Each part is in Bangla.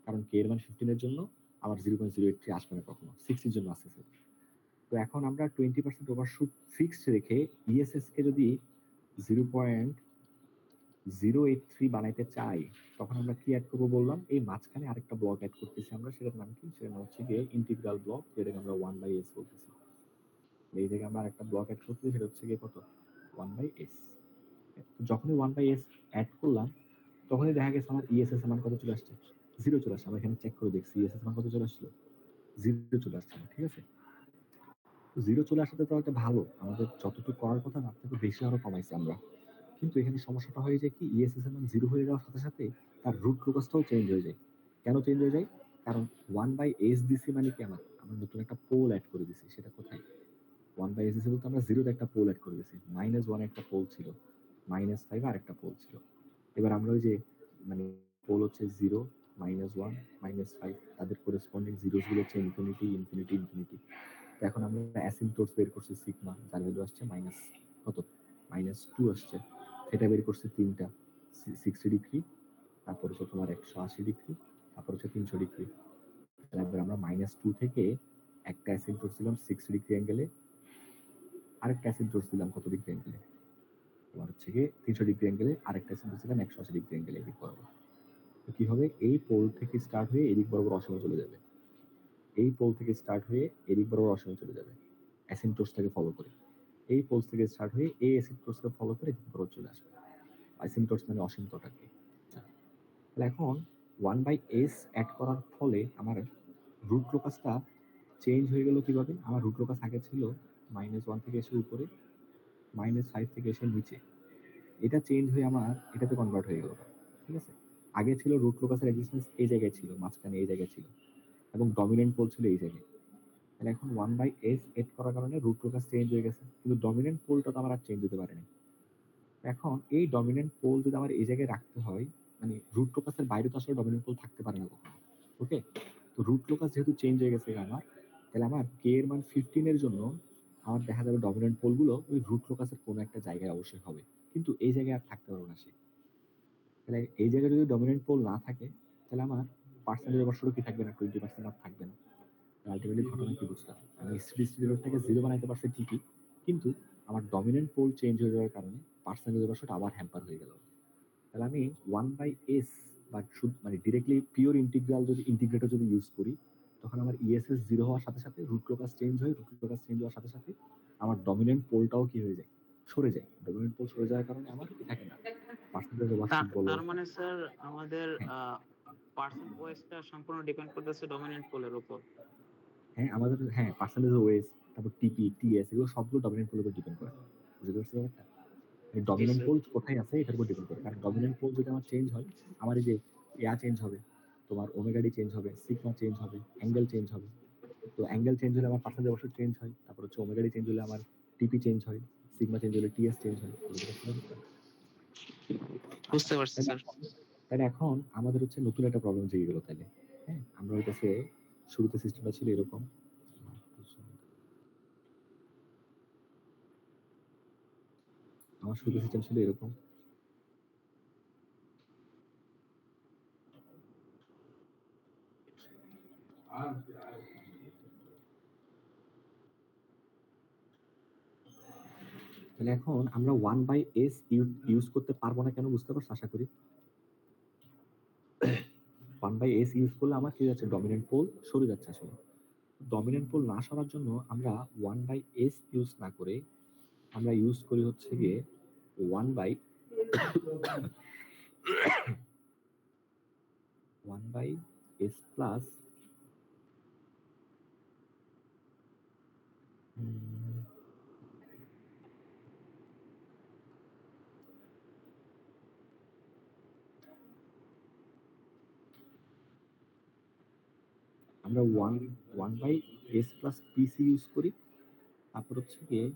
কারণ কে এর মান 15 এর জন্য আমার 0.083 আসবে না কখনো, 60 এর জন্য আসতেছে। তো এখন আমরা 20% ওভারশুট ফিক্সড রেখে ইএসএস কে যদি 0.083 বানাইতে চাই, তখন আমরা কি অ্যাড করবো বললাম, এই মাঝখানে আরেকটা ব্লক অ্যাড করতেছি আমরা, সেটার নাম কি, সেটার নাম হচ্ছে গিয়ে ইন্টিগ্রাল ব্লক, যেটাকে আমরা 1/s বলতেছি। এই জায়গায় আমরা আরেকটা ব্লক অ্যাড করতেছি, সেটা হচ্ছে গিয়ে কত, 1/s। যখনই 1/s অ্যাড করলাম, তখনই দেখা গেছে আমার ইএসএস মান কত চলে আসছে, 0 চলে আসছে। আমরা এখানে চেক করে দেখছি ইএসএস মান কত চলে আসছিল, 0 চলে আসছে। ঠিক আছে, 0 চলে আসাতে তো একটা ভালো, আমাদের যতটুকু করার কথা তার থেকে বেশি আরো কমাইছি আমরা। কিন্তু এখানে সমস্যাটা হয়ে যায় কি, ইএসএস এর মান 0 হয়ে যাওয়ার সাথে সাথে তার রুট লোকাসটাও চেঞ্জ হয়ে যায়। কেন চেঞ্জ হয়ে যায়? কারণ 1/s দিছি মানে কি, আমরা নতুন একটা পোল অ্যাড করে দিছি। সেটা কোথায়, 1/s দিছি বলতে আমরা 0 তে একটা পোল অ্যাড করে দিছি, -1 একটা পোল ছিল, -5 আর একটা পোল ছিল। এবার আমরা ওই যে মানে পোল হচ্ছে 0, -1, -5, তাদের করেসপন্ডিং জিরোস গুলো হচ্ছে ইনফিনিটি, ইনফিনিটি, ইনফিনিটি। তো এখন আমরা অ্যাসিম্পটোটস বের করছি সিগমা, যার ভ্যালু আসছে মাইনাস কত, -2 আসছে। সেটা বের করছে তিনটা, 60 ডিগ্রি, তারপর হচ্ছে তোমার 180 ডিগ্রি, তারপর হচ্ছে 300 ডিগ্রি। তারপর আমরা -2 থেকে একটা অ্যাসিম্পটোটস দিলাম 60 ডিগ্রি অ্যাঙ্গেলে, আরেকটা অ্যাসিম্পটোটস দিলাম কত ডিগ্রি অ্যাঙ্গেলে, তোমার হচ্ছে গিয়ে 300 ডিগ্রি অ্যাঙ্গেলে, আরেকটা অ্যাসিম্পটোটস দিলাম 180 ডিগ্রি অ্যাঙ্গেলে এদিক বরাবর। তো কি হবে, এই পোল থেকে স্টার্ট হয়ে এদিক বরাবর অসীমে চলে যাবে, এই পোল থেকে স্টার্ট হয়ে এদিক বরাবর অসীমে চলে যাবে অ্যাসিম্পটোটসটাকে ফলো করে। এই পোলস থেকে স্টার্ট হয়ে এই অ্যাসিম্পটোটসকে ফলো করে এদিক বরাবর চলে আসবে। অ্যাসিম্পটোটস মানে অসীমটাকে। তাহলে এখন 1/s অ্যাড করার ফলে আমার রুট লোকাসটা চেঞ্জ হয়ে গেল কিভাবে, আমার রুট লোকাস আগে ছিল -1 থেকে এসে উপরে, -5 থেকে এসে নিচে, এটা চেঞ্জ হয়ে আমার এটাতে কনভার্ট হয়ে গেল। ঠিক আছে, আগে ছিল রুট লোকাসের এক্সিস্টেন্স এই জায়গায় ছিল, মাঝখানে এই জায়গায় ছিল, এবং ডমিনেন্ট পোল ছিল এই জায়গায়। তাহলে এখন 1/s এড করার কারণে রুট লোকাস চেঞ্জ হয়ে গেছে, কিন্তু ডমিনেন্ট পোলটা তো আমার আর চেঞ্জ হতে পারেনি। এখন এই ডমিনেন্ট পোল যদি আমার এই জায়গায় রাখতে হয়, মানে রুট লোকাসের বাইরে তো আসলে ডমিনেন্ট পোল থাকতে পারে না কখনো। ওকে, তো রুট লোকাস যেহেতু চেঞ্জ হয়ে গেছে আমার, তাহলে আমার কে এর মান 15 এর জন্য আমার দেখা যাবে ডমিনেন্ট পোল গুলো ওই রুট লোকাসের কোনো একটা জায়গায় অবশ্যই হবে, কিন্তু এই জায়গায় আর থাকতে পারবে না সে। তাহলে এই জায়গায় যদি ডমিনেন্ট পোল না থাকে, তাহলে আমার পার্সেন্টেজ অবশ্যই কি থাকবে না, 20% আর থাকবে না। আলটিমেটলি ঘটনা কি বুঝলাম, আমি থেকে 0 বানাইতে পারছি ঠিকই, কিন্তু আমার ডমিনেন্ট পোল চেঞ্জ হয়ে যাওয়ার কারণে পার্সেন্টেজ অবশ্যই আবার হ্যাম্পার হয়ে গেল। তাহলে আমি 1/s বা মানে ডিরেক্টলি পিওর ইন্টিগ্রাল যদি ইন্টিগ্রেটর যদি ইউজ করি, তখন আমার ইএসএস 0 হওয়ার সাথে সাথে রুট লোকাস চেঞ্জ হয়, রুট লোকাস চেঞ্জ হওয়ার সাথে সাথে আমার ডমিনেন্ট পোলটাও কি হয়ে যায়, সরে যায়। ডমিনেন্ট পোল সরে যাওয়ার কারণে আমার কি থাকে না, পার্সেন্টেজ ওভারশুট বলো। তার মানে স্যার আমাদের হ্যাঁ, পার্সেন্ট ওয়েসটা সম্পূর্ণ ডিপেন্ড করতেছে ডমিনেন্ট পোলের উপর। হ্যাঁ আমাদের, হ্যাঁ পার্সেন্টেজ ওয়েস, তারপর টিপি, টিএস, এগুলো সবগুলো ডমিনেন্ট পোলের উপর ডিপেন্ড করে। বুঝতে পারছি ব্যাপারটা, জি ডমিনেন্ট স্যার। পোল কোথায় আছে এটার উপর ডিপেন্ড করে। কারণ ডমিনেন্ট পোল যদি আমার চেঞ্জ হয়, আমার এই যে চেঞ্জ হবে, তোমার ওমেগা ডি চেঞ্জ হবে, সিগমা চেঞ্জ হবে, অ্যাঙ্গেল চেঞ্জ হবে। তো অ্যাঙ্গেল চেঞ্জ হলে আমার পার্সেন্টেজ অবশ্যই চেঞ্জ হয়, তারপর হচ্ছে ওমেগা ডি চেঞ্জ হলে আমার টিপি চেঞ্জ হয়, সিগমা চেঞ্জ হলে টিএস চেঞ্জ হয়। বুঝতে পারছি ব্যাপারটা? বুঝতে পারছি তাহলে স্যার। তাহলে এখন আমাদের হচ্ছে নতুন একটা প্রবলেম জেগে গেল। তাহলে হ্যাঁ, আমরা ওই কাছে শুরুতে সিস্টেমটা ছিল এরকম, আমার শুরুতে সিস্টেম ছিল এরকম, তাহলে এখন আমরা 1/s ইউজ করতে পারবো না কেন, বুঝতে পারছো আশা করি। 1/s ইউজ করলে আমার কি যাচ্ছে, ডমিনেন্ট পোল সরে যাচ্ছে। আসলে ডমিনেন্ট পোল না সরার জন্য আমরা 1/s ইউজ না করে আমরা ইউজ করি হচ্ছে গিয়ে 1/s প্লাস আমরা 1/s প্লাস পিসি ইউজ করি। তারপর হচ্ছে গিয়ে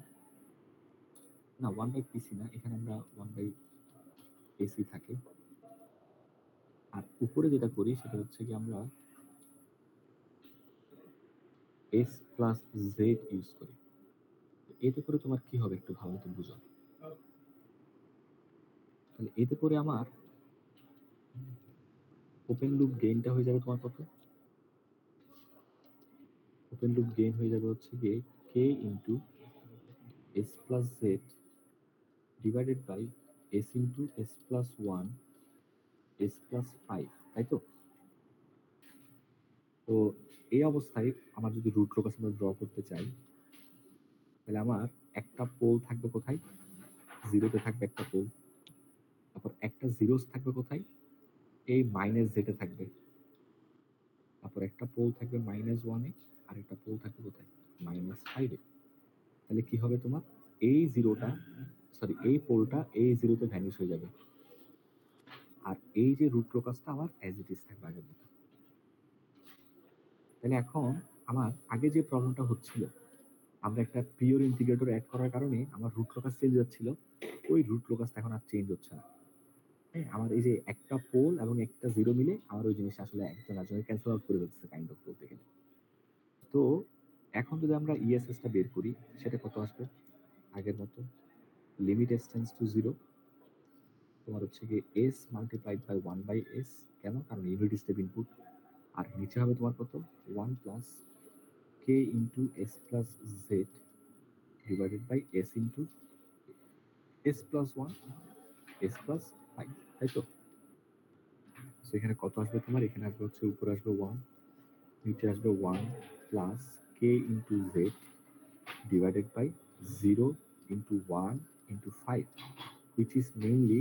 না, 1/পিসি না, এখানে আমরা 1/এসি থাকে। আর উপরে যেটা করি সেটা হচ্ছে কি, আমরা এস প্লাস জেড ইউজ করি। এতে করে তোমার কি হবে একটু ভালো মতো বুঝো। তাহলে এতে করে আমার ওপেন লুপ গেইনটা হয়ে যাবে তোমার কত? ওপেন লুপ গেইন হয়ে যাবে হচ্ছে গিয়ে K into S plus Z divided by S into S plus one S plus five, তাই তো? তো এই অবস্থায় আমার যদি রুট লোকাস আমরা ড্র করতে চাই, তাহলে আমার একটা পোল থাকবে কোথায়? জিরোতে থাকবে একটা পোল, তারপর একটা জিরোস থাকবে কোথায়? এই মাইনাস জেডে থাকবে, তারপর একটা পোল থাকবে মাইনাস ওয়ানে, আর একটা পোল থাকবে কোথায়? মাইনাস ফাইভে। তাহলে কি হবে তোমার? এই জিরোটা, সরি এই পোলটা এই জিরোতে ভ্যানিশ হয়ে যাবে, আর এই যে রুট লোকাসটা আমার অ্যাজ ইট ইজ থাকবে আগের মতো। তাহলে এখন আমার আগে যে প্রবলেমটা হচ্ছিল, আমরা একটা পিওর ইন্টিগ্রেটর অ্যাড করার কারণে আমার রুট লোকাস চেঞ্জ হচ্ছিল, ওই রুট লোকাসটা এখন আর চেঞ্জ হচ্ছে না। হ্যাঁ, আমার এই যে একটা পোল এবং একটা জিরো মিলে আমার ওই জিনিসটা আসলে একজন আরেকজনকে ক্যান্সেল আউট করে ফেলছে কাইন্ড অফ বলতে গেলে। তো এখন যদি আমরা ইএসএসটা বের করি, সেটা কত আসবে? আগের মতো limit s tends to zero, তোমার হচ্ছে গিয়ে s multiplied by one by s. কেন? কারণ ইউনিট স্টেপ ইনপুট। আর নিচে হবে তোমার কত? One plus k into S plus Z divided by S into S plus one S plus five, তাই তো? সেখানে কত আসবে তোমার? এখানে আসবে হচ্ছে উপরে আসবে ওয়ান, নিচে আসবে one plus k into Z divided by 0 into 1 into 5, which is mainly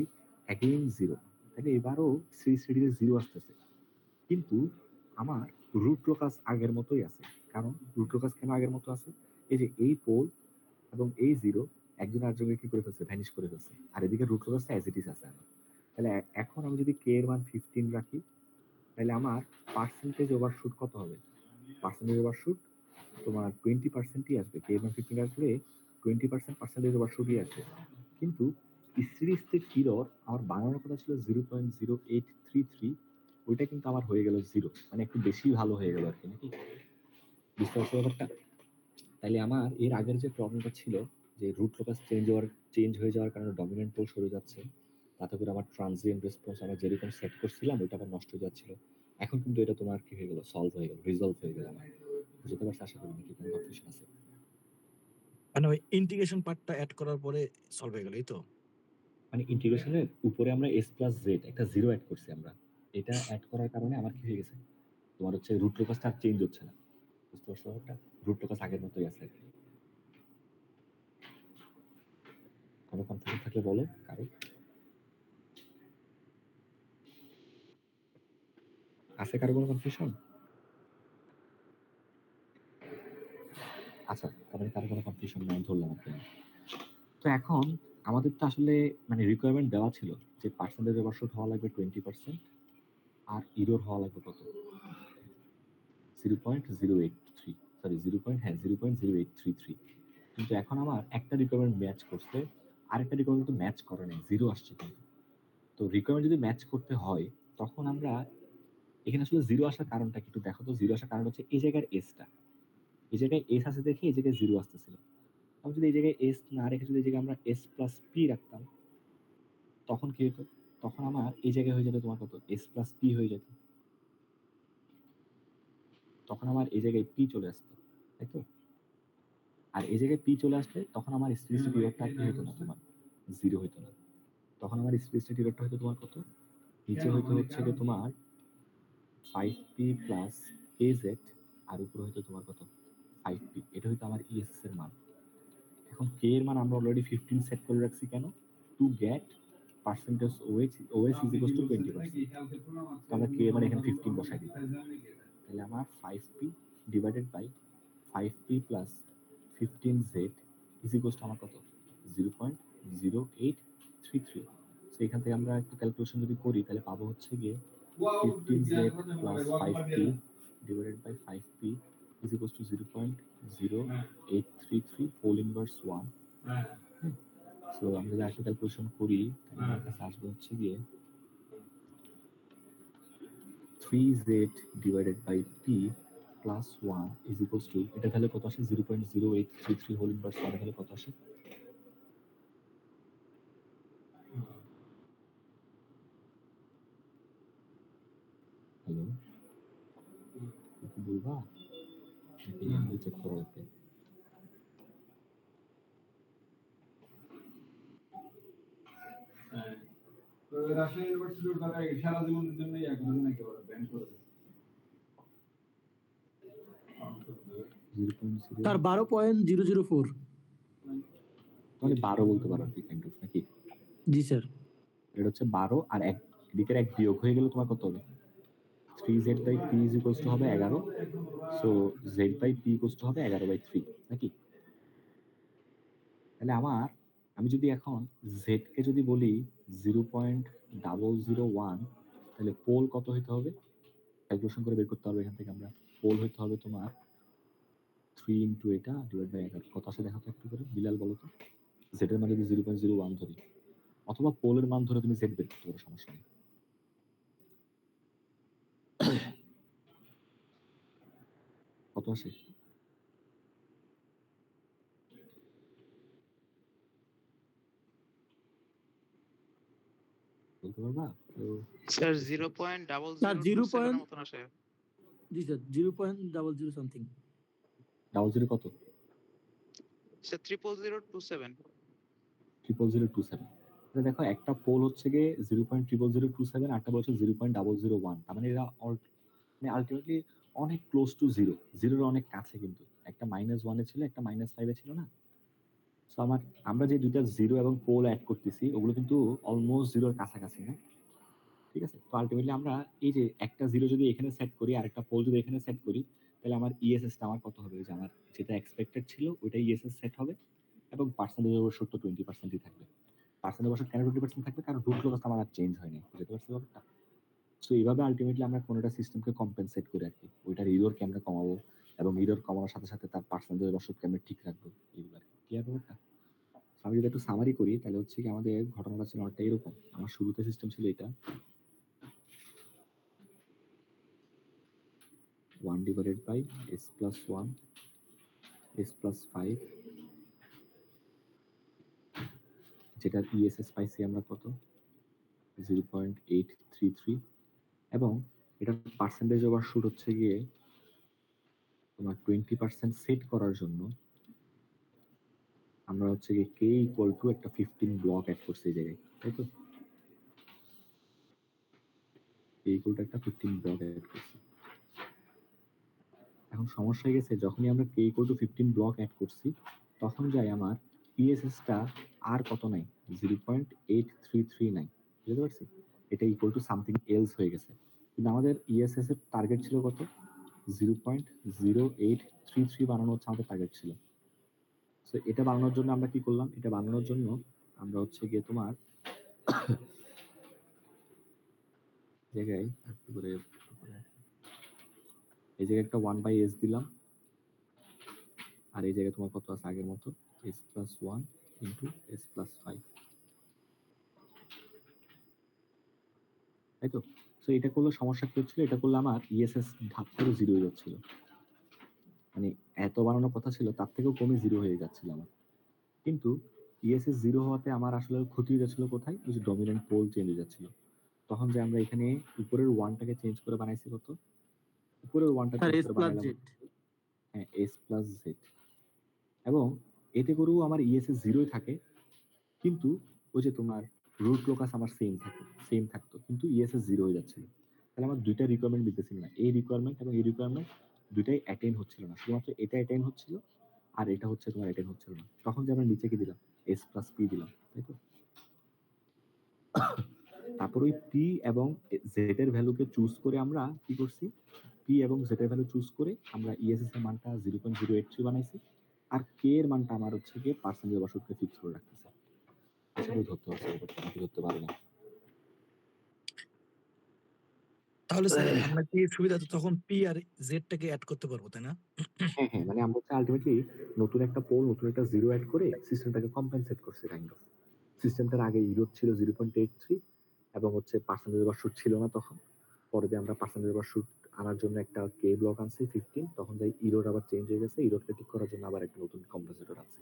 again 0. তাহলে এবারও শ্রী শ্রেণীতে 0 আসতেছে, কিন্তু আমার রুট লোকাস আগের মতোই আছে। কারণ রুট লোকাস কেন আগের মতো আছে? এই যে এই পোল এবং এই 0 একজন আরেকজনকে কি করে ফেলছে? ভ্যানিশ করে ফেলছে, আর এদিকে রুট লোকাসটা অ্যাজ ইট ইজ আছে আমার। তাহলে এখন আমি যদি কে এর মান 15 রাখি, তাহলে আমার পার্সেন্টেজ ওভারশুট কত হবে? পার্সেন্টেজ ওভারশুট তোমার 20%ই আসবে। কে এবং 15 আসলে 20% পার্সেন্টেজ ওভারশুটই আসবে। কিন্তু সিরিজ স্টেট এরর আমার বানানোর কথা ছিল 0.0833, ওইটা কিন্তু আমার হয়ে গেল 0, মানে একটু বেশি ভালো হয়ে গেল আর কি, নাকি? বুঝতে পারছো ব্যাপারটা? তাইলে আমার এর আগের যে প্রবলেমটা ছিল, যে রুট লোকাস চেঞ্জ হয়ে যাওয়ার কারণে ডমিনেন্ট পোল সরে যাচ্ছে, তাতে করে আমার ট্রানজিয়েন্ট রেসপন্স আমরা যেরকম সেট করছিলাম ওইটা আবার নষ্ট হয়ে যাচ্ছিল। এখন কিন্তু এটা তোমার কি হয়ে গেল? সলভ হয়ে গেল, রিজলভ হয়ে গেল আমার। বুঝতে পারছো আশা করি? নাকি কোনো কনফিউশন আছে? মানে ওই ইন্টিগ্রেশন পার্টটা অ্যাড করার পরে সলভ হয়ে গেল, এই তো? মানে ইন্টিগ্রেশনের উপরে আমরা এস প্লাস জেড একটা জিরো অ্যাড করছি আমরা, এটা অ্যাড করার কারণে আমার কি হয়ে গেছে? তোমার হচ্ছে রুট লোকাসটা আর চেঞ্জ হচ্ছে না। বুঝতে পারছো ব্যাপারটা? রুট লোকাস আগের মতোই আছে আর কি। কোনো কনফিউশন থাকলে বলো কারো। আছে কারো কোনো কনফিউশন? আচ্ছা, তার মানে কারো কোনো কনফিউশন নাই ধরলাম আর কি। তো এখন আমাদের তো আসলে মানে রিকোয়ারমেন্ট দেওয়া ছিল যে পার্সেন্টেজ ওভারশুট হওয়া লাগবে 20%, আর ইরোর হওয়া লাগবে কত? 0.083, সরি 0.0833। কিন্তু এখন আমার একটা রিকোয়ারমেন্ট ম্যাচ করছে, আরেকটা রিকোয়ারমেন্ট তো ম্যাচ করে নাই, জিরো আসছে কিন্তু। তো রিকোয়ারমেন্ট যদি ম্যাচ করতে হয়, তখন আমরা এখানে আসলে জিরো আসার কারণটা কি একটু দেখো তো। জিরো আসার কারণ হচ্ছে এই জায়গার এসটা, এই জায়গায় এস আছে দেখে এই জায়গায় জিরো আসতেছিল। আমি যদি এই জায়গায় এস না রেখে যদি এই জায়গায় আমরা এস প্লাস পি রাখতাম, তখন কি হতো? তখন আমার এই জায়গায় হয়ে যেত তোমার কত? এস প্লাস পি হয়ে যেত। তখন আমার এই জায়গায় পি চলে আসতো, তাই তো? আর এই জায়গায় পি চলে আসলে তখন আমার স্পেসিফিক ইররটা কি হতো না তোমার? জিরো হইতো না। তখন আমার স্পেসিফিক ইররটা হয়তো তোমার কত? নিচে হয়তো হচ্ছে যে তোমার 5p প্লাস az, আর উপরে হয়তো তোমার কত? 5p। এটা হয়তো আমার ইএসএস এর মান। এখন কে এর মান আমরা অলরেডি 15 সেট করে রাখছি কেন? To get percentage OS is equal two 20%। তো আমরা কে এর মান এখানে 15 বসাই দিই। তাহলে আমার 5p divided by 5p plus 15z is equal to আমার কত? 0.0833। তো এখান থেকে আমরা একটু ক্যালকুলেশন যদি করি, তাহলে পাবো হচ্ছে গিয়ে 15z plus 5p divided by 5p is equals to 0.0833 whole inverse 1. So আমরা যদি আসলে ক্যালকুলেশন করি, তাহলে আমার কাছে আসবে হচ্ছে গিয়ে 3z divided by p plus 1 is equals to, এটা তাহলে কত আসে? 0.0833 whole inverse 1 তাহলে কত আসে? কি বলবা নাকি আমি চেক করে রাখতে? তো রাজশাহী ইউনিভার্সিটির দ্বারা সারা জীবনের জন্য একদম একেবারে ব্যান করে দেয়। 0.0 স্যার 12.004। তাহলে 12 বলতে পারো কি কাইন্ড অফ নাকি? জি স্যার। এটা হচ্ছে 12 আর এক দিকের এক বিয়োগ হয়ে গেলে তোমার কত হবে? 3z by p is equals to হবে 11, so z by p equals to হবে 11/3 নাকি? তাহলে আমি যদি এখন z কে যদি বলি 0.001, তাহলে পোল কত হইতে হবে? ক্যালকুলেশন করে বের করতে হবে এখান থেকে আমরা। পোল হইতে হবে তোমার 3 ইনটু এটা ডিভাইড বাই 11। কত আসে দেখো তো একটু করে, বিলাল বলো তো। z এর মান যদি 0.01 ধরি, অথবা পোলের মান ধরে তুমি z বের করতে পারো, সমস্যা নেই। কত আসে? বলতে পারবা তো? Sir 0.00027 sir 0. এর মতন আসে। জি স্যার 0.00 সামথিং। 00 কত? স্যার 0.00027। 0.027। দেখো একটা পোল হচ্ছে গিয়ে 0.00027, আটটা বলছে 0.001। তার মানে এরা মানে আলটিমেটলি অনেক ক্লোজ টু জিরো, জিরোর অনেক কাছে। কিন্তু একটা -1 ছিল, একটা -5 ছিল না? সো আমরা যে দুইটা জিরো এবং পোল অ্যাড করতেছি ওগুলো কিন্তু অলমোস্ট জিরোর কাছাকাছি না? ঠিক আছে, তো আলটিমেটলি আমরা এই যে একটা জিরো যদি এখানে সেট করি আর একটা পোল যদি এখানে সেট করি, তাহলে আমার ইএসএস টা আমার কত হবে? যে আমার যেটা এক্সপেক্টেড ছিল ওইটা ইএসএস সেট হবে, এবং পার্সেন্টেজ অবশ্য তো 20%ই থাকবে। পার্সেন্টেজ অবশ্য কেন 20% থাকবে? কারণ রুট ক্লোজ আমার আর চেঞ্জ হয়নি, বুঝতে পারছি ব্যাপারটা? সো এইভাবে আলটিমেটলি আমরা কোনোটা সিস্টেমকে কম্পেনসেট করি আর কি, ওইটার ইরোরকে আমরা কমাবো, এবং ইরোর কমানোর সাথে সাথে তার পার্সেন্টেজ অবশ্যকে আমরা ঠিক রাখবো, এইগুলো আর কি। ক্লিয়ার ব্যাপারটা? আমি যদি একটু সামারি করি তাহলে হচ্ছে কি আমাদের ঘটনাটা ছিল অনেকটা এরকম। আমার শুরুতে সিস্টেম ছিল এটা 1 ডিভাইডেড বাই s+1 s+5, যেটা ইএসএস পাইছি আমরা কত? 0.833, এবং এটার পার্সেন্টেজ ওভারশুট হচ্ছে গিয়ে তোমার 20% সেট করার জন্য আমরা হচ্ছে গিয়ে k ইকুয়াল টু একটা 15 ব্লক অ্যাড করছি এই জায়গায়, তাই তো? k ইকুয়াল টু একটা 15 ব্লক অ্যাড করছি। এখন সমস্যা হয়ে গেছে, যখনই আমরা k equal to 15 block add করছি, তখন যাই আমার ইএসএস টা আর কত নাই? 0.8339, বুঝতে পারছি? এটা ইকুয়াল টু সামথিং এলস হয়ে গেছে। কিন্তু আমাদের ইএসএস এর টার্গেট ছিল কত? 0.0833 বানানো হচ্ছে আমাদের টার্গেট ছিল। সো এটা বানানোর জন্য আমরা কি করলাম? এটা বানানোর জন্য আমরা হচ্ছে গিয়ে তোমার জায়গায় এই জায়গায় একটা 1/s দিলাম, আর এই জায়গায় তোমার কত আছে আগের মতো? s+1 ইন্টু s+5, তাই তো? সো এটা করলে সমস্যা কি হচ্ছিল? এটা করলে আমার ইএসএস ধাপ করে 0 হয়ে যাচ্ছিল। মানে এত বানানোর কথা ছিল তার থেকেও কমে 0 হয়ে যাচ্ছিল আমার। কিন্তু ইএসএস 0 হওয়াতে আমার আসলে ক্ষতি হয়ে যাচ্ছিল কোথায়? ওই যে ডমিনেন্ট পোল চেঞ্জ হয়ে যাচ্ছিল। তখন যে আমরা এখানে উপরের 1 টাকে চেঞ্জ করে বানাইছি কত? উপরের 1 টা স্যার চেঞ্জ s করে প্লাস বানাইলাম, জেড। হ্যাঁ, s+z। এবং এতে করেও আমার ইএসএস 0 থাকে, কিন্তু ওই যে তোমার রুট লোকাস আমার সেম থাকতো, কিন্তু ইএসএস 0 হয়ে যাচ্ছিল। তাহলে আমার দুইটা রিকোয়ারমেন্ট মিলতেছিল না, এই রিকোয়ারমেন্ট এবং এই রিকোয়ারমেন্ট দুইটাই অ্যাটেইন হচ্ছিল না, শুধুমাত্র এটা অ্যাটেইন হচ্ছিল আর এটা হচ্ছে তোমার অ্যাটেইন হচ্ছিল না। তখন যে আমরা নিচে কি দিলাম? s+p দিলাম, তাই তো? তারপর ওই p এবং z এর ভ্যালুকে চুজ করে আমরা কি করছি? p এবং z এর ভ্যালু চুজ করে আমরা ইএসএস এর মানটা 0.083 বানাইছি, আর k এর মানটা আমার হচ্ছে গিয়ে পার্সেন্টেজ অবশ্যকে ফিক্স করে রাখতেছি। আশা করি ধরতে পারছি, নাকি ধরতে পারি না? তাহলে স্যার আমরা কি সুবিধা তো তখন পি আর জেড টাকে অ্যাড করতে পারবো, তাই না? হ্যাঁ, হ্যাঁ, মানে আমরা হচ্ছে আলটিমেটলি নতুন একটা পোল, নতুন একটা জিরো অ্যাড করে সিস্টেমটাকে কম্পেনসেট করছি কাইন্ড অফ। সিস্টেমটার আগে ইরোর ছিল 0.83, এবং হচ্ছে পার্সেন্টেজ ওভারশুট ছিল না তখন। পরে দিয়ে আমরা পার্সেন্টেজ ওভারশুট আনার জন্য একটা কে ব্লক আনছি 15, তখন যাই ইরোর আবার চেঞ্জ হয়ে গেছে, ইরোরকে ঠিক করার জন্য আবার একটা নতুন কম্পেনসেটর আনছি,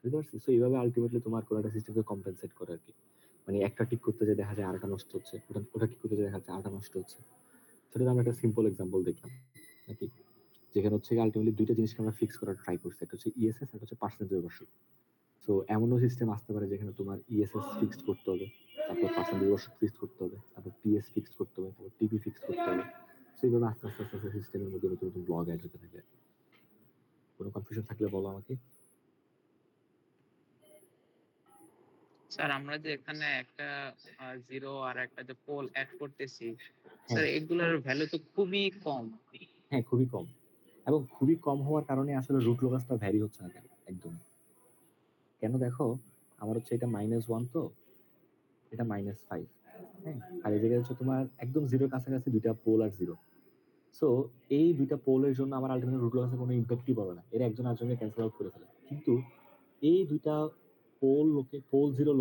বুঝতে পারছি? সো এইভাবে আলটিমেটলি তোমার কোনো একটা সিস্টেমকে কম্পেনসেট করে আর কি। মানে একটা ঠিক করতে যে দেখা যায় আরেকটা নষ্ট হচ্ছে, ওটা ঠিক করতে যে দেখা যাচ্ছে আরেকটা নষ্ট হচ্ছে। সেটা আমরা একটা সিম্পল এক্সাম্পল দেখলাম। নাকি? যেখানে হচ্ছে আলটিমেটলি দুইটা জিনিসকে আমরা ফিক্স করার ট্রাই করছি, একটা হচ্ছে ইএসএস, একটা হচ্ছে পার্সেন্টেজ ওভারশুট। সো এমনও সিস্টেম আসতে পারে যেখানে তোমার ইএসএস ফিক্সড করতে হবে, তারপর পার্সেন্টেজ ওভারশুট ফিক্সড করতে হবে, তারপর পিএস ফিক্সড করতে হবে, তারপর টিপি ফিক্সড করতে হবে। সো এইভাবে আস্তে আস্তে আস্তে আস্তে সিস্টেমের মধ্যে নতুন নতুন ব্লগ অ্যাড হতে থাকে। কোনো কনফিউশন থাকলে বলো আমাকে। স্যার আমরা যে এখানে একটা জিরো আর একটা যে পোল অ্যাড করতেছি, হ্যাঁ স্যার এগুলোর ভ্যালু তো খুবই কম। হ্যাঁ, খুবই কম, এবং খুবই কম হওয়ার কারণে আসলে রুট লোকাসটা ভ্যারি হচ্ছে না কেন একদম। কেন দেখো, আমার হচ্ছে এটা -1, তো এটা -5, হ্যাঁ, আর এই জায়গায় হচ্ছে তোমার একদম জিরোর কাছাকাছি দুইটা পোল আর জিরো। সো এই দুইটা পোলের জন্য আমার আলটিমেট রুট লোকাসে কোনো ইম্প্যাক্টই পড়বে না, এরা একজন আরেকজনকে ক্যান্সেল আউট করে ফেলে। কিন্তু এই দুইটা পোল জিরো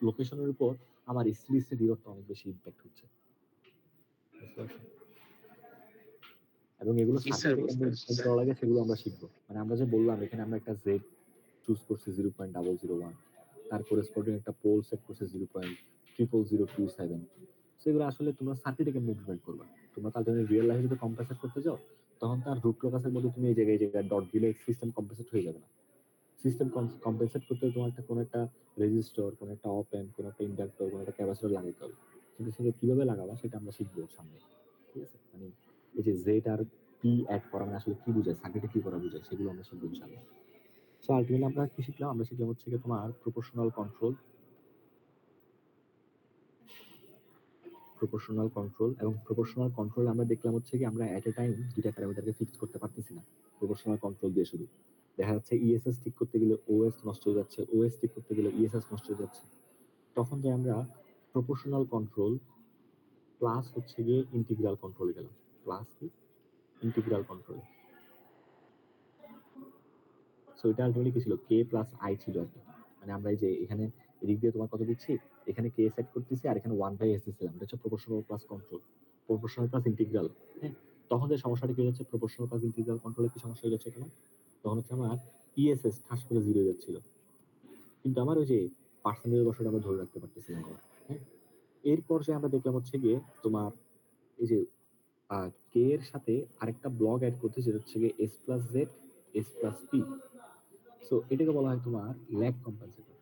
লোকেশনের উপর আমার স্টিলিস্টেড ইররটা অনেক বেশি ইম্প্যাক্ট হচ্ছে, বুঝতে পারছো? এবং এগুলো জি স্যার, সার্কিটে বুঝতে কেমনে পারছি ইমপ্লিমেন্ট স্যার। করা লাগে সেগুলো আমরা শিখবো। মানে আমরা যে বললাম এখানে আমরা একটা জেড চুজ করছি 0.001, তার করেসপন্ডিং একটা পোল সেট করছে 0.00027। সেগুলো আসলে তোমরা সার্কিটে কেমনে ইমপ্লিমেন্ট করবে? তোমরা তার জন্য রিয়েল লাইফে যদি কম্পেনসেট করতে যাও, তখন তার রুট লোকাসের মধ্যে তুমি এই জায়গায় ডট দিলে সিস্টেম কম্পেনসেট হয়ে যাবে না। সিস্টেম কম্পেনসেট করতে তোমার একটা কোনো একটা রেজিস্টর, কোনো একটা অপ অ্যাম্প, কোনো একটা ইন্ডাক্টর, কোনো একটা ক্যাপাসিটর লাগাতে হবে। কিন্তু সেটা কিভাবে লাগাবা সেটা আমরা শিখবো সামনে, ঠিক আছে? মানে এই যে জেড আর পি অ্যাড করা মানে আসলে কি বোঝায়, সার্কিটে কি করা বোঝায়, সেগুলো আমরা শিখবো ইনশাআল্লাহ। সো আলটিমেটলি আমরা কি শিখলাম? আমরা শিখলাম হচ্ছে গিয়ে তোমার প্রপোর্শনাল কন্ট্রোল এবং প্রপোর্শনাল কন্ট্রোল আমরা দেখলাম হচ্ছে কি আমরা এট এ টাইম দুইটা প্যারামিটারকে ফিক্স করতে পারতেছি না প্রপোর্শনাল কন্ট্রোল দিয়ে। শুধু দেখা যাচ্ছে ইএসএস ঠিক করতে গেলে ওএস নষ্ট হয়ে যাচ্ছে, ওএস ঠিক করতে গেলে ইএসএস নষ্ট হয়ে যাচ্ছে। তখন যে আমরা প্রপোর্শনাল কন্ট্রোল প্লাস হচ্ছে গিয়ে ইন্টিগ্রাল কন্ট্রোলে গেলাম। প্লাস কি? Integral control. সো এটা আলটিমেটলি কি ছিল? কে প্লাস আই ছিল আর কি। মানে আমরা এই যে এখানে এদিক দিয়ে তোমার কত দিচ্ছি, এখানে কে সেট করতেছি আর এখানে 1/s দিচ্ছিলাম। এটা হচ্ছে proportional plus control, proportional plus integral. হ্যাঁ, তখন যে সমস্যাটা কি হচ্ছে, প্রপোর্শনাল প্লাস ইন্টিগ্রাল কন্ট্রোলে কি সমস্যা হয়ে যাচ্ছে এখানে? তখন হচ্ছে আমার ইএসএস ঠাস করে 0 হয়ে যাচ্ছিল, কিন্তু আমার ওই যে পার্সেন্টেজ বর্ষটা আমরা ধরে রাখতে পারতেছিলাম না। হ্যাঁ, এরপর যে আমরা দেখলাম হচ্ছে গিয়ে তোমার এই যে কে এর সাথে আরেকটা ব্লক অ্যাড করতে, যেটা হচ্ছে গিয়ে s plus Z S plus P. So এটাকে বলা হয় তোমার ল্যাগ কম্পেনসেটর।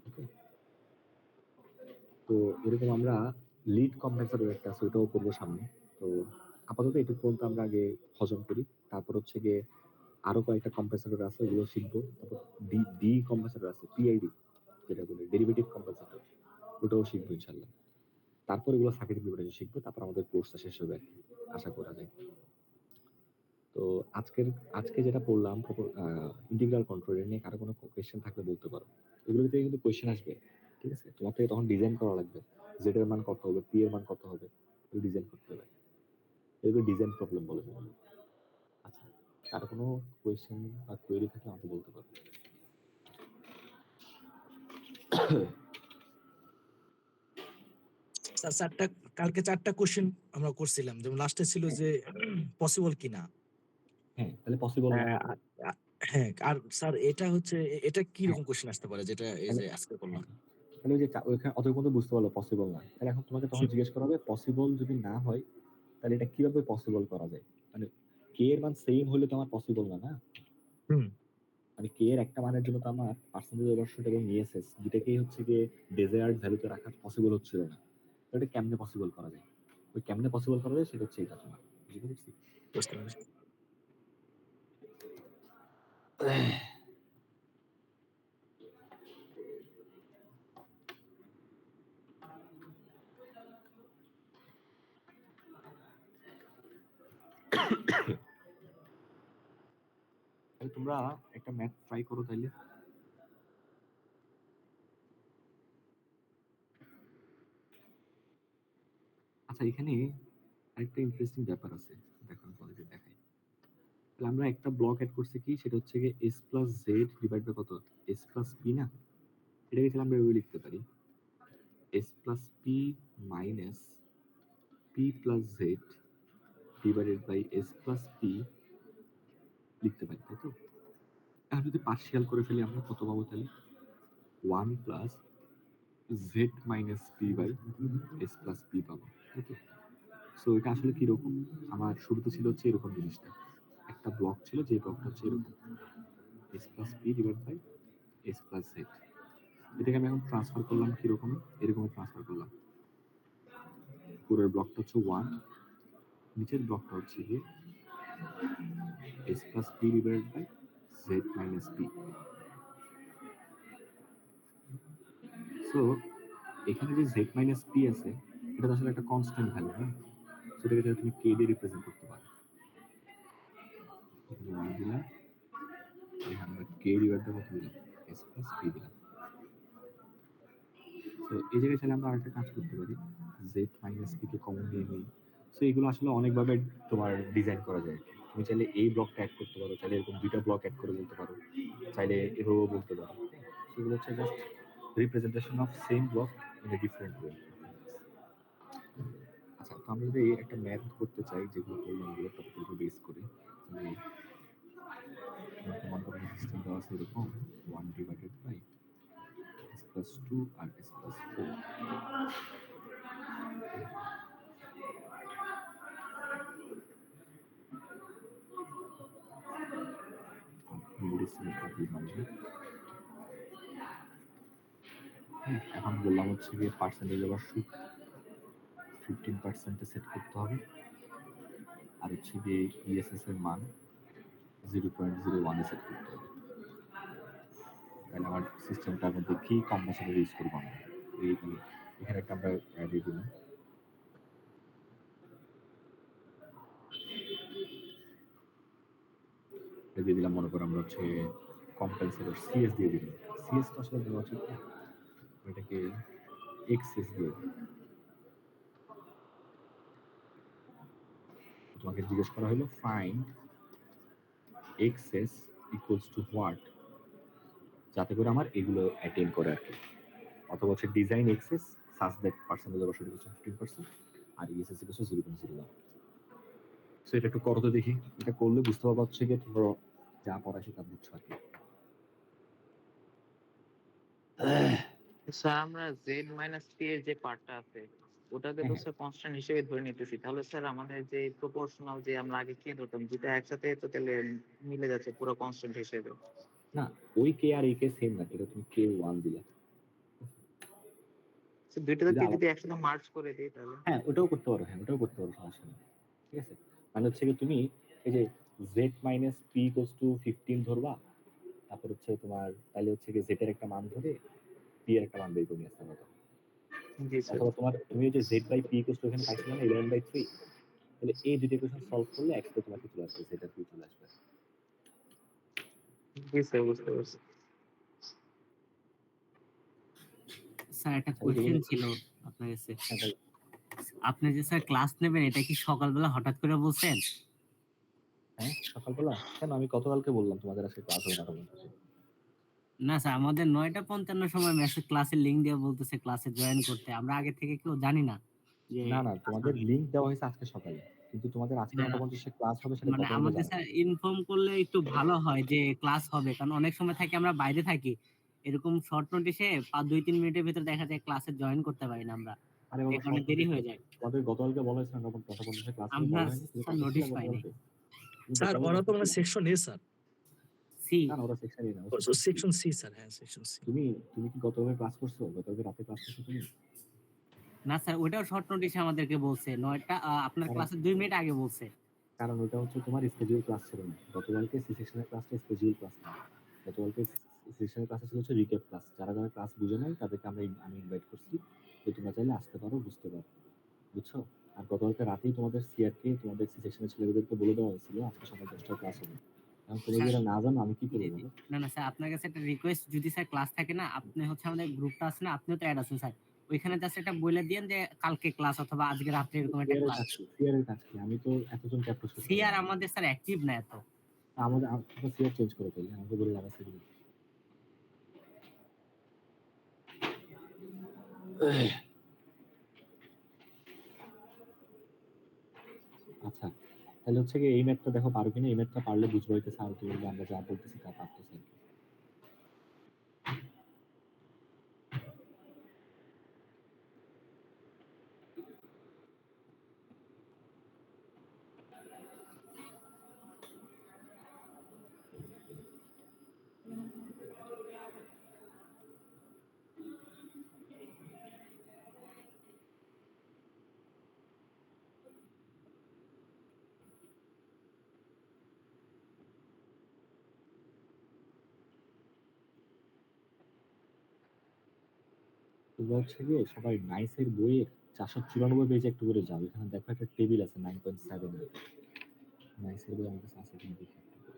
ওকে, তো এরকম আমরা লিড কম্পেনসেটর একটা আছে, ওটাও করবো সামনে। তো আপাতত এটুকু পর্যন্ত আমরা আগে হজম করি, তারপর হচ্ছে গিয়ে আরো কয়েকটা কম্পেনসেটর আছে ওগুলো শিখবো। তারপর ডি ডি কম্পেনসেটর আছে, পিআইডি যেটা বলে ডেরিভেটিভ কম্পেনসেটর, ওটাও শিখবো ইনশাল্লাহ। তারপর এগুলো সার্কিট বিভাগে শিখবো, তারপর আমাদের কোর্সটা শেষ হবে আর কি, আশা করা যায়। তো আজকে যেটা পড়লাম ইন্টিগ্রাল কন্ট্রোল নিয়ে কারো কোনো কোয়েশ্চেন থাকলে বলতে পারো। এগুলো থেকে কিন্তু কোয়েশ্চেন আসবে, ঠিক আছে? তোমার থেকে তখন ডিজাইন করা লাগবে, জেড এর মান কত হবে, পি এর মান কত হবে, এগুলো ডিজাইন করতে হবে। এগুলো ডিজাইন প্রবলেম বলে দেবো। আচ্ছা, কারো কোনো কোয়েশ্চেন বা কোয়েরি থাকলে আমাকে বলতে পারো। স্যার কালকে 4টা কোশ্চেন আমরা করছিলাম, যেমন লাস্টে ছিল যে পসিবল কিনা। হ্যাঁ, তাহলে পসিবল না। হ্যাঁ, হ্যাঁ, আর স্যার এটা হচ্ছে এটা কি হ্যাঁ, রকম কোশ্চেন আসতে পারে যেটা এই তাহলে যে আজকে করলাম? তাহলে ওই যে ওইখানে অত পর্যন্ত বুঝতে পারলো পসিবল না, তাহলে এখন তোমাকে তখন জিজ্ঞেস করা হবে পসিবল যদি না হয় তাহলে এটা কিভাবে পসিবল করা যায়। মানে কে এর মান সেম হলে তো আমার পসিবল না, না? হুম, মানে কে এর একটা মানের জন্য তো আমার পার্সেন্টেজ ওভারশুট এবং ইএসএস দুটাকেই হচ্ছে গিয়ে ডেজায়ার্ড ভ্যালুতে রাখা পসিবল হচ্ছিল না। তো এটা কেমনে পসিবল করা যায়? ওই কেমনে পসিবল করা যায় সেটা হচ্ছে এটা তোমার, বুঝতে পেরেছি? বুঝতে পারছি। তাহলে তোমরা একটা ম্যাথ ট্রাই করো তাইলে। আচ্ছা, এখানে আরেকটা ইন্টারেস্টিং ব্যাপার আছে, দেখো আমি তোমাদেরকে দেখাই। তাহলে আমরা একটা ব্লক অ্যাড করছি কি, সেটা হচ্ছে গিয়ে s plus z divide by কত, এস প্লাস পি না? এটাকে তাহলে আমরা এভাবে লিখতে পারি, s plus p minus p plus Z divided by s plus p লিখতে পারি, তাই তো? এখন যদি পার্শিয়াল করে ফেলি আমরা কত পাবো তাহলে? 1 plus z minus p by s plus p পাবো, তাই তো? সো এটা আসলে কিরকম, আমার শুরুতে ছিল হচ্ছে এরকম জিনিসটা, একটা ব্লক ছিল যে ব্লকটা হচ্ছে এরকম s plus p divide by s plus z. এটাকে আমি এখন ট্রান্সফার করলাম কিরকম, এরকম ট্রান্সফার করলাম। পুরো ব্লকটা হচ্ছে 1, নিচের ব্লকটা হচ্ছে গিয়ে s plus p divide by z minus p. So এখানে যে জেড মাইনাস পি আছে এটা তো আসলে একটা কনস্ট্যান্ট ভ্যালু, হ্যাঁ, সেটাকে যদি তুমি কে দিয়ে রিপ্রেজেন্ট করতে পারো, এখানে 1 দিলাম, এখানে আমরা কে ডিভাইড বাই কত দিলাম, এস প্লাস পি দিলাম। তো এই জায়গায় চাইলে আমরা আরেকটা কাজ করতে পারি, Z minus P K common নিয়ে নিই। সো এগুলো আসলে অনেকভাবে তোমার ডিজাইন করা যায়। তুমি চাইলে এই ব্লকটা অ্যাড করতে পারো, চাইলে এরকম দুইটা ব্লক অ্যাড করে বলতে পারো, চাইলে এভাবেও বলতে পারো। সেগুলো হচ্ছে just representation of same block in a different way. আচ্ছা, তো আমরা যদি একটা ম্যাথ করতে চাই, যেগুলো করলাম এগুলো টপিকের উপর বেস করে, প্রমাণ করার সিস্টেম দেওয়া আছে এরকম 1 ডিভাইডেড বাই এস প্লাস 2 আর এস প্লাস 4। এখন বললাম হচ্ছে গিয়ে পার্সেন্টেজ আবার 15% সেট করতে হবে, আর হচ্ছে গিয়ে ইএসএস এর মান 0.01 এ সেট করতে হবে। তাহলে আমার সিস্টেমটার মধ্যে কি কম্বিনেশন ইউজ করবো আমরা, এইগুলো এখানে একটা আমরা দিয়ে দিলাম। দিয়ে দিলাম মনে করো আমরা হচ্ছে কম্পেনসেটর সিএস দিয়ে দিলাম। সিএস তো আসলে দেওয়া উচিত না, এটাকে এক্সএস দিয়ে দিই। তোমাকে জিজ্ঞেস করা হলো find XS equals to what, যাতে করে আমার এগুলো অ্যাটেন্ড করে আর কি, অথবা হচ্ছে design excess such that percentage of 15% আর ইএসএস ইকুয়ালস টু 0.01। সো এটা একটু করো তো দেখি, এটা করলে বুঝতে পারবা হচ্ছে গিয়ে তোমরা যা পড়া সেটা বুঝছো আর কি। স্যার আমরা জেড মাইনাস পি এর যে পার্টটা আছে ওটাকে তো স্যার কনস্ট্যান্ট হিসেবে ধরে নিতেছি, তাহলে স্যার আমাদের যে প্রপোর্শনাল যে আমরা আগে কি ধরতাম যেটা একসাথে তো তাহলে মিলে যাচ্ছে পুরো কনস্ট্যান্ট হিসেবে। না, ওই কে আর এই কে সেম না, এটা তুমি কে 1 দিলা, দুইটাকে যদি একসাথে মার্জ করে দিই তাহলে হ্যাঁ ওটাও করতে পারো, হ্যাঁ ওটাও করতে পারো, সমস্যা নেই। ঠিক আছে, মানে হচ্ছে কি তুমি এই যে Z minus P equals two 15 ধরবা, তারপর হচ্ছে তোমার তাহলে হচ্ছে কি জেড এর একটা মান ধরে পি এর একটা মান বের করে নিয়ে আসতে হবে। জি স্যার। অথবা তোমার তুমি যে z by p equals to এখানে পাইছিলে না 11/3, তাহলে এই দুটো ইকুয়েশন সলভ করলে এক্স তোমার কি চলে আসবে, জেড আর পি চলে আসবে। জি স্যার, বুঝতে পারছি। স্যার একটা কোশ্চেন ছিল আপনার কাছে। আপনি যে স্যার ক্লাস নেবেন এটা কি সকালবেলা হঠাৎ করে বলছেন? হ্যাঁ সকালবেলা কেন, আমি গতকালকে বললাম তোমাদের আজকে ক্লাস হবে না তখন। না স্যার, আমাদের 9:55 সময় মেসেজ ক্লাসের লিংক দিয়ে বলতেছে ক্লাসে জয়েন করতে, আমরা আগে থেকে কেউ জানি না যে না না, তোমাদের লিংক দেওয়া হয়েছে আজকে সকালে, কিন্তু তোমাদের আজকে না, না, 9:50 ক্লাস হবে সেটা মানে গতকালকে আমাদের জানা। স্যার ইনফর্ম করলে একটু ভালো হয় যে ক্লাস হবে, কারণ অনেক সময় থাকে আমরা বাইরে থাকি, এরকম শর্ট নোটিসে 2-3 মিনিটের ভিতর দেখা যায় ক্লাসে জয়েন করতে পারি না আমরা, আরে এই বাবা, কারণে দেরি হয়ে যায়। তোমাদের গতকালকে বলা হয়েছে না 9:50 ক্লাস হবে, আমরা বলা হয়নি? তুমি স্যার কালকে নোটিশ ছিলা পাইনি। গতকালকে? তুমি স্যার গতকালকে ওরা তো মানে ছিলা? সেকশন এ স্যার, সি না না, ওরা সেকশন না, সেকশন সি স্যার, হ্যাঁ সেকশন সি। তুমি তুমি কি গতকালকে ক্লাস করছো? গতকালকে রাতে ক্লাস করছো তুমি? না স্যার, ওটাও শর্ট নোটিসে আমাদেরকে বলছে 9টা, আপনার কারণ ক্লাসের 2 মিনিট আগে বলছে। কারণ ওটা হচ্ছে তোমার স্কেডিউল ক্লাস ছিল না গতকালকে, সি সেকশনের ক্লাসটা স্কেডিউল ক্লাস না। গতকালকে সি সেকশনের ক্লাসটা ছিল হচ্ছে রিক্যাপ ক্লাস, যারা যারা ক্লাস বুঝে নাই তাদেরকে আমি ইনভাইট করছি যে তোমরা চাইলে আসতে পারো, বুঝতে পারো, বুঝছো? আর গতকালকে রাতেই তোমাদের সিআরকে তোমাদের সি সেকশনের ছেলেদেরকে বলে দেওয়া হয়েছিল আজকে সকাল 10টায় ক্লাস হবে। এখন তুমি স্যার, যদি না জানো আমি কি করবো জি, জি। বলো? না, না স্যার, আপনার কাছে একটা রিকোয়েস্ট, যদি স্যার ক্লাস থাকে না, আপনি হচ্ছে আমাদের গ্রুপটা আছে না, আপনিও তো অ্যাড আছেন স্যার, ওইখানে জাস্ট একটা বলে দিয়েন যে কালকে ক্লাস অথবা আজকে রাত্রে এরকম একটা সিআরের ক্লাস। কাজ কি? সিআরের কাজ কি? আমি তো এতজনকে অ্যাপ্রোচ করতে সি আর পারবো না। আমাদের স্যার অ্যাক্টিভ না এত। আমাদের সিআর চেঞ্জ করে ফেলি, আমাকে বলে লাভ আছে কি? আচ্ছা, তাহলে হচ্ছে কি এই ম্যাথটা দেখো পারো কিনা, এই ম্যাথটা পারলে বুঝবো হইতেছে আর তুমি আমরা যা বলতেছি তা পারতেছি। তোমরা হচ্ছে গিয়ে সবাই নাইসের বইয়ের 494 পেজে একটু করে যাও, এখানে দেখো একটা টেবিল আছে 9.7 নাইসের বই আমার কাছে আছে কিনা দেখি একটু করে।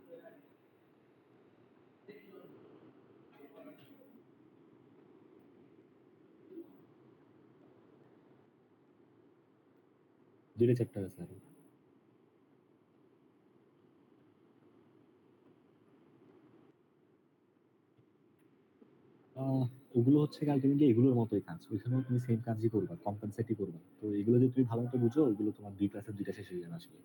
দুইটা চ্যাপ্টার আছে আরো। ওগুলো হচ্ছে আলটিমেটলি এগুলোর মতোই কাজ, ওইখানেও তুমি সেম কাজই করবা, কম্পেনসেটই করবা। তো এগুলো যদি তুমি ভালো মতো বুঝো, ওইগুলো তোমার 2 ক্লাসে 2টা শেষ হয়ে যাবে আসলে।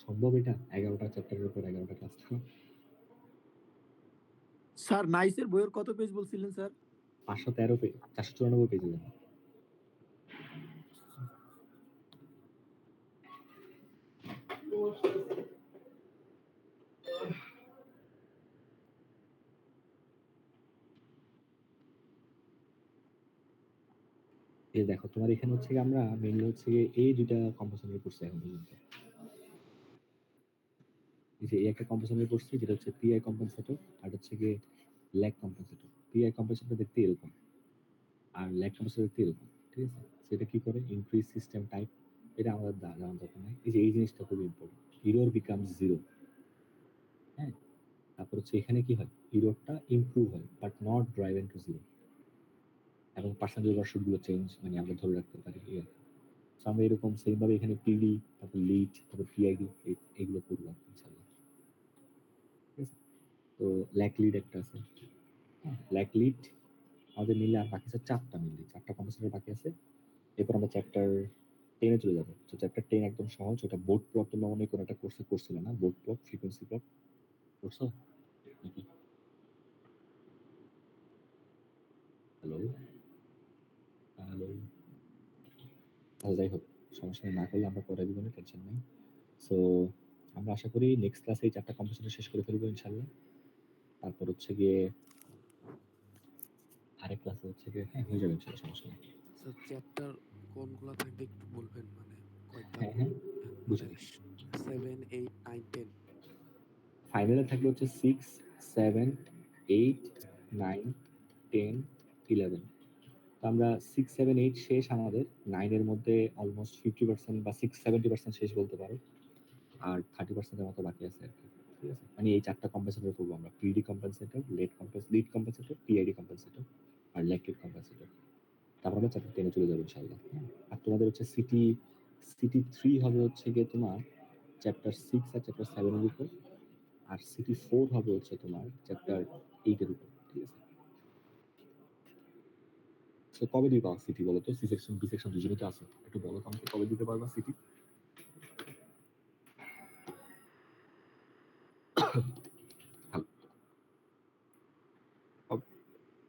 সম্ভব এটা 11টা চ্যাপ্টারের উপর 11টা ক্লাস? স্যার নাইসের বইয়ের কত পেজ বলছিলেন স্যার? 513 পেজ, 494 পেজে যাবে। এই দেখো তোমার এখানে হচ্ছে গিয়ে আমরা মেইনলি হচ্ছে গিয়ে এই দুইটা কম্পোজিশন নিয়ে পড়ছি এখন পর্যন্ত। এই যে এই একটা কম্পোজিশন নিয়ে পড়ছি, যেটা হচ্ছে পিআই কম্পেনসেটর, আর হচ্ছে গিয়ে ল্যাগ কম্পেনসেটর। পিআই কম্পেনসেটর দেখতে এরকম, আর ল্যাগ কম্পেনসেটর দেখতে এরকম, ঠিক আছে? সেটা কি করে, ইনক্রিজ সিস্টেম টাইপ, এটা আমাদের জানার দরকার নেই। এই যে এই জিনিসটা খুব ইম্পর্টেন্ট, এরর বিকামস জিরো। হ্যাঁ, তারপর হচ্ছে এখানে কি হয়, এররটা ইমপ্রুভ হয় but not driven to zero, এবং পার্সেন্টেজ ওভারশুট গুলো চেঞ্জ মানে আমরা ধরে রাখতে পারি। So আমরা এরকম সেম ভাবে এখানে পিডি, তারপর লিড, তারপর পিআইডি এগুলো করবো ইনশাআল্লাহ, ঠিক আছে? তো ল্যাক লিড একটা আছে, ল্যাক লিড আমাদের মিলে আর বাকি আছে 4টা, মিলে 4টা কম্পোজিশনের বাকি আছে। এরপর আমরা চ্যাপ্টার 10-এ চলে যাবো। তো চ্যাপ্টার 10 একদম সহজ, ওটা বোর্ড প্লট তোমরা মনে কোনো একটা কোর্সে করছিলে না? বোর্ড প্লট, ফ্রিকোয়েন্সি প্লট করছো নাকি? হ্যালো হ্যালো, যাই হোক, সমস্যা নেই, না করলে আমরা পরে দিব না, টেনশন নেই। সো আমরা আশা করি নেক্সট ক্লাসে এই 4টা কম্পোজিশন শেষ করে ফেলবো ইনশাআল্লাহ। তারপর হচ্ছে গিয়ে আরেক ক্লাসে হচ্ছে গিয়ে হ্যাঁ হয়ে যাবে ইনশাআল্লাহ, সমস্যা নেই। স্যার চ্যাপ্টার কোনগুলা থাকবে একটু বলবেন, মানে কয়টা? হ্যাঁ হ্যাঁ, বুঝে মানে গেছি। 7, 8, 9, 10। ফাইনালে থাকবে হচ্ছে 6, 7, 8, 9, 10, 11। তো আমরা 6, 7, 8 শেষ আমাদের, 9 এর মধ্যে অলমোস্ট 50% বা 70% শেষ বলতে পারো, আর 30% এর মতো বাকি আছে আর কি, ঠিক আছে? মানে এই 4টা কম্পেনসেটর করবো আমরা, পিডি কম্পেনসেটর, লিড কম্পেনসেটর, পিআইডি কম্পেনসেটর, আর ল্যাকটিভ কম্পেনসেটর। তারপর আমরা চ্যাপ্টার 10-এ চলে যাবো ইনশাআল্লাহ। আর তোমাদের হচ্ছে সিটি 3 হবে হচ্ছে গিয়ে তোমার চ্যাপ্টার 6 আর চ্যাপ্টার 7 এর উপর, আর সিটি 4 হবে হচ্ছে তোমার চ্যাপ্টার 8 এর উপর, ঠিক আছে? তো কবে দিবা সিটি বলো তো? সি সেকশন বি সেকশন দুজনেই তো আছে, একটু বলো তো আমাকে কবে দিতে পারবা সিটি?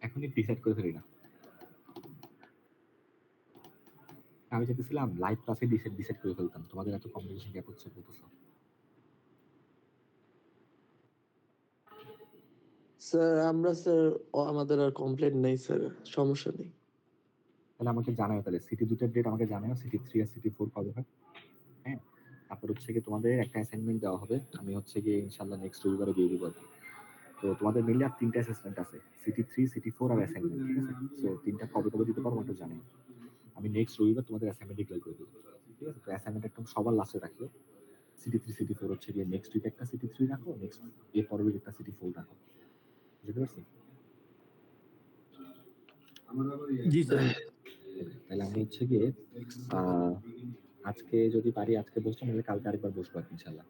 এখনই ডিসাইড করে ফেলি না, আমি চাইতেছিলাম লাইভ ক্লাসে ডিসাইড করে ফেলতাম, তোমাদের এত কমিউনিকেশন গ্যাপ হচ্ছে বলতেছো। স্যার আমরা স্যার আমাদের আর কমপ্লেন নেই স্যার, সমস্যা নেই। তাহলে আমাকে জানাও, তাহলে সিটি দুটার ডেট আমাকে জানাও, সিটি 3 আর সিটি 4 কবে হয়। হ্যাঁ, তারপর হচ্ছে গিয়ে তোমাদের একটা অ্যাসাইনমেন্ট দেওয়া হবে, আমি হচ্ছে গিয়ে ইনশাআল্লাহ নেক্সট রবিবারে দিয়ে দিব আর কি। তো তোমাদের মিলে আর 3টা অ্যাসেসমেন্ট আছে, সিটি 3, সিটি 4 আর অ্যাসাইনমেন্ট, ঠিক আছে? সো 3টা কবে কবে দিতে পারবো একটু জানাই, আমি নেক্সট রবিবার তোমাদের অ্যাসাইনমেন্ট ডিক্লেয়ার করে দেবো, ঠিক আছে? তো অ্যাসাইনমেন্ট একদম সবার লাস্টে রাখিও। সিটি 3, সিটি 4 হচ্ছে গিয়ে নেক্সট উইক একটা সিটি 3 রাখো, নেক্সট এর পরের উইক একটা সিটি 4 রাখো, বুঝতে পারছি? জি স্যার। তাহলে আমরা হচ্ছে গিয়ে আজকে যদি পারি আজকে বসবো, নাহলে কালকে আরেকবার বসবো ইনশাআল্লাহ।